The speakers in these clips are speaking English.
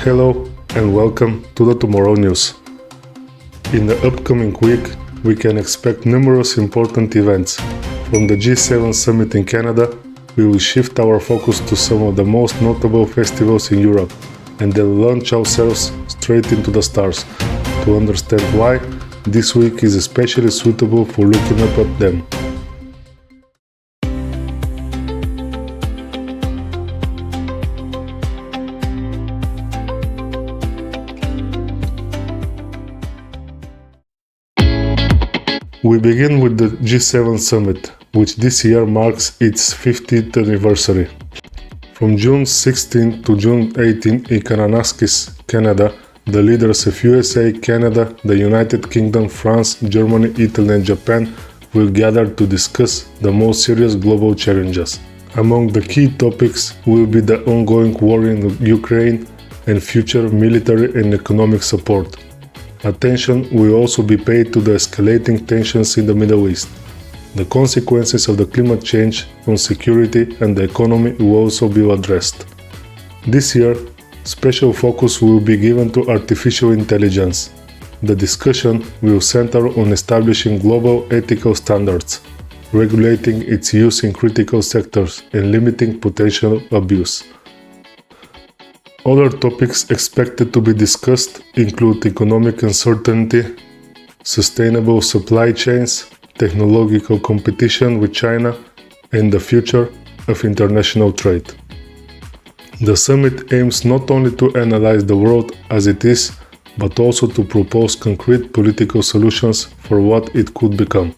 Hello and welcome to the Tomorrow News. In the upcoming week, we can expect numerous important events. From the G7 summit in Canada, we will shift our focus to some of the most notable festivals in Europe and then launch ourselves straight into the stars to understand why this week is especially suitable for looking up at them. We begin with the G7 summit, which this year marks its 50th anniversary. From June 16 to June 18 in Kananaskis, Canada, the leaders of USA, Canada, the United Kingdom, France, Germany, Italy and Japan will gather to discuss the most serious global challenges. Among the key topics will be the ongoing war in Ukraine and future military and economic support. Attention will also be paid to the escalating tensions in the Middle East. The consequences of the climate change on security and the economy will also be addressed. This year, special focus will be given to artificial intelligence. The discussion will center on establishing global ethical standards, regulating its use in critical sectors, and limiting potential abuse. Other topics expected to be discussed include economic uncertainty, sustainable supply chains, technological competition with China, and the future of international trade. The summit aims not only to analyze the world as it is, but also to propose concrete political solutions for what it could become.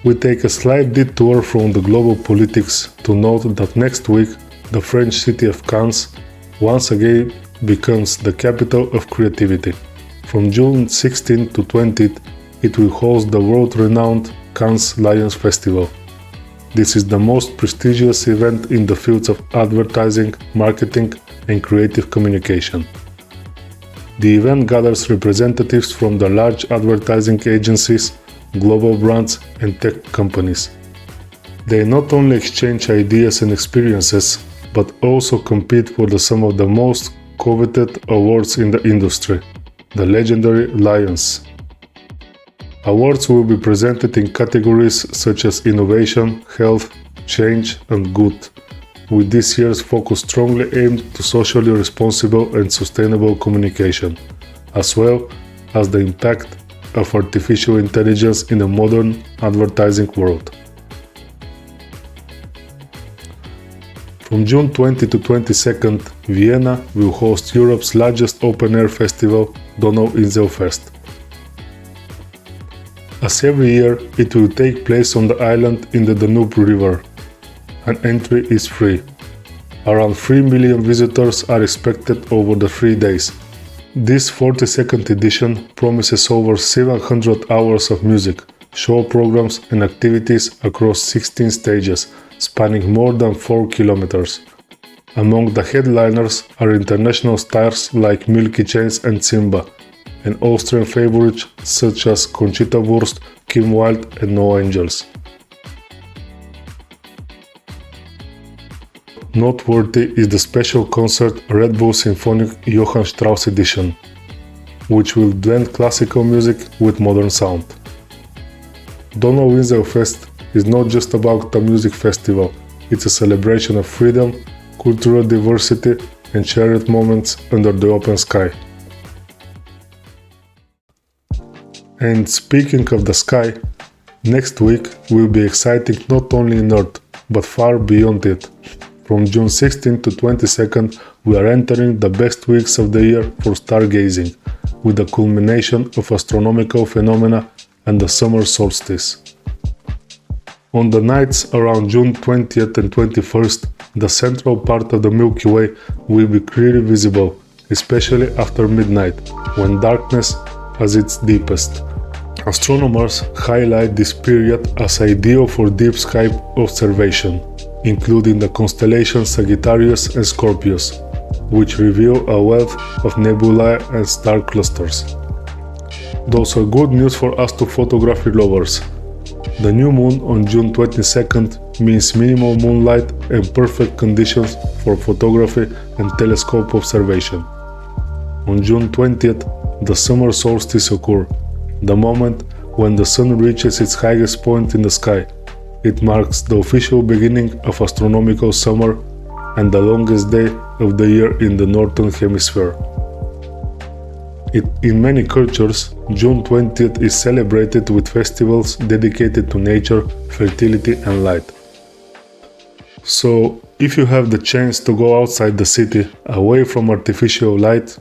We take a slight detour from the global politics to note that next week the French city of Cannes once again becomes the capital of creativity. From June 16 to 20, it will host the world-renowned Cannes Lions Festival. This is the most prestigious event in the fields of advertising, marketing and creative communication. The event gathers representatives from the large advertising agencies, global brands and tech companies. They not only exchange ideas and experiences, but also compete for some of the most coveted awards in the industry, the legendary Lions. Awards will be presented in categories such as innovation, health, change and good, with this year's focus strongly aimed to socially responsible and sustainable communication, as well as the impact of artificial intelligence in the modern advertising world. From June 20 to 22nd, Vienna will host Europe's largest open-air festival, Donauinselfest. As every year, it will take place on the island in the Danube River, and entry is free. Around 3 million visitors are expected over the 3 days. This 42nd edition promises over 700 hours of music, show programs and activities across 16 stages, spanning more than 4 kilometers. Among the headliners are international stars like Milky Way and Simba, and Austrian favorites such as Conchita Wurst, Kim Wilde and No Angels. Noteworthy is the special concert Red Bull Symphonic Johann Strauss edition, which will blend classical music with modern sound. Donauinselfest is not just about a music festival, it's a celebration of freedom, cultural diversity and shared moments under the open sky. And speaking of the sky, next week will be exciting not only in Earth, but far beyond it. From June 16 to 22nd, we are entering the best weeks of the year for stargazing, with the culmination of astronomical phenomena and the Summer Solstice. On the nights around June 20th and 21st, the central part of the Milky Way will be clearly visible, especially after midnight, when darkness is its deepest. Astronomers highlight this period as ideal for deep sky observation, including the constellations Sagittarius and Scorpius, which reveal a wealth of nebulae and star clusters. Those are good news for astrophotography lovers. The new moon on June 22nd means minimal moonlight and perfect conditions for photography and telescope observation. On June 20th, the Summer Solstice occurs, the moment when the sun reaches its highest point in the sky. It marks the official beginning of astronomical summer and the longest day of the year in the Northern Hemisphere. In many cultures, June 20th is celebrated with festivals dedicated to nature, fertility and light. So, if you have the chance to go outside the city, away from artificial light,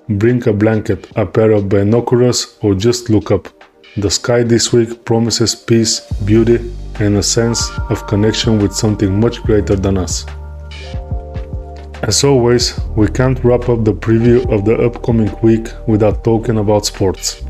bring a blanket, a pair of binoculars, or just look up. The sky this week promises peace, beauty, and a sense of connection with something much greater than us. As always, we can't wrap up the preview of the upcoming week without talking about sports.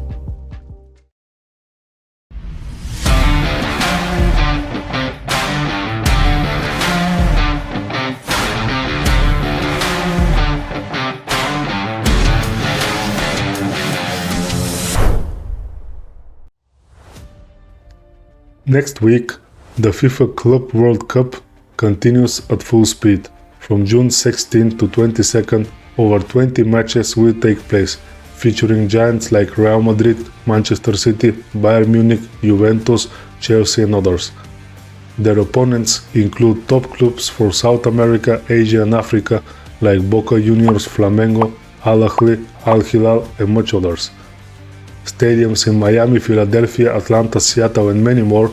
Next week, the FIFA Club World Cup continues at full speed. From June 16 to 22nd, over 20 matches will take place, featuring giants like Real Madrid, Manchester City, Bayern Munich, Juventus, Chelsea and others. Their opponents include top clubs for South America, Asia and Africa like Boca Juniors, Flamengo, Al Ahly, Al Hilal and much others. Stadiums in Miami, Philadelphia, Atlanta, Seattle and many more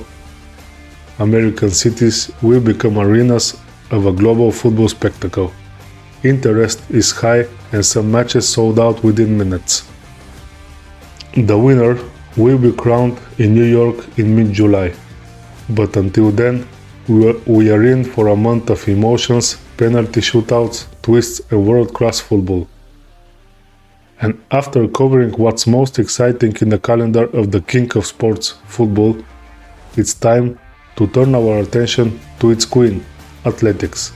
American cities will become arenas of a global football spectacle. Interest is high and some matches sold out within minutes. The winner will be crowned in New York in mid-July. But until then, we are in for a month of emotions, penalty shootouts, twists and world-class football. And after covering what's most exciting in the calendar of the king of sports, football, it's time to turn our attention to its queen, athletics.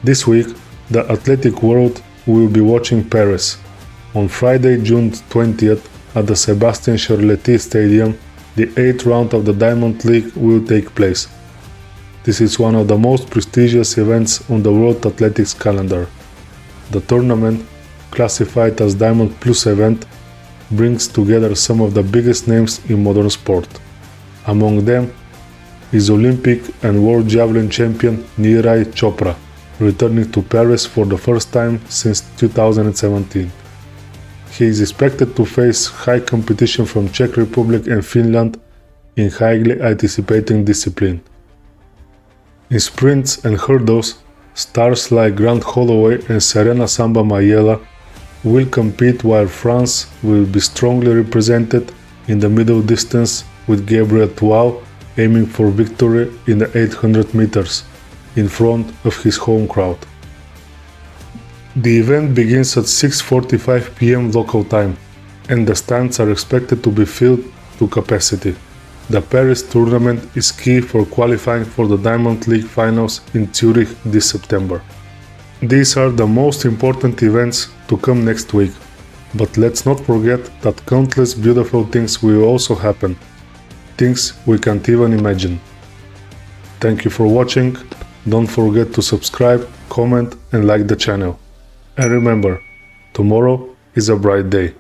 This week, the athletic world will be watching Paris. On Friday, June 20th, at the Sébastien Charletti Stadium, the 8th round of the Diamond League will take place. This is one of the most prestigious events on the World Athletics calendar. The tournament, classified as Diamond Plus event, brings together some of the biggest names in modern sport. Among them is Olympic and World Javelin champion Neeraj Chopra, returning to Paris for the first time since 2017. He is expected to face high competition from Czech Republic and Finland in highly anticipating discipline. In sprints and hurdles, stars like Grant Holloway and Serena Samba Mayela will compete, while France will be strongly represented in the middle distance with Gabriel Tual aiming for victory in the 800 meters in front of his home crowd. The event begins at 6:45 p.m. local time, and the stands are expected to be filled to capacity. The Paris tournament is key for qualifying for the Diamond League finals in Zurich this September. These are the most important events to come next week, but let's not forget that countless beautiful things will also happen. Things we can't even imagine. Thank you for watching. Don't forget to subscribe, comment and like the channel. And remember, tomorrow is a bright day.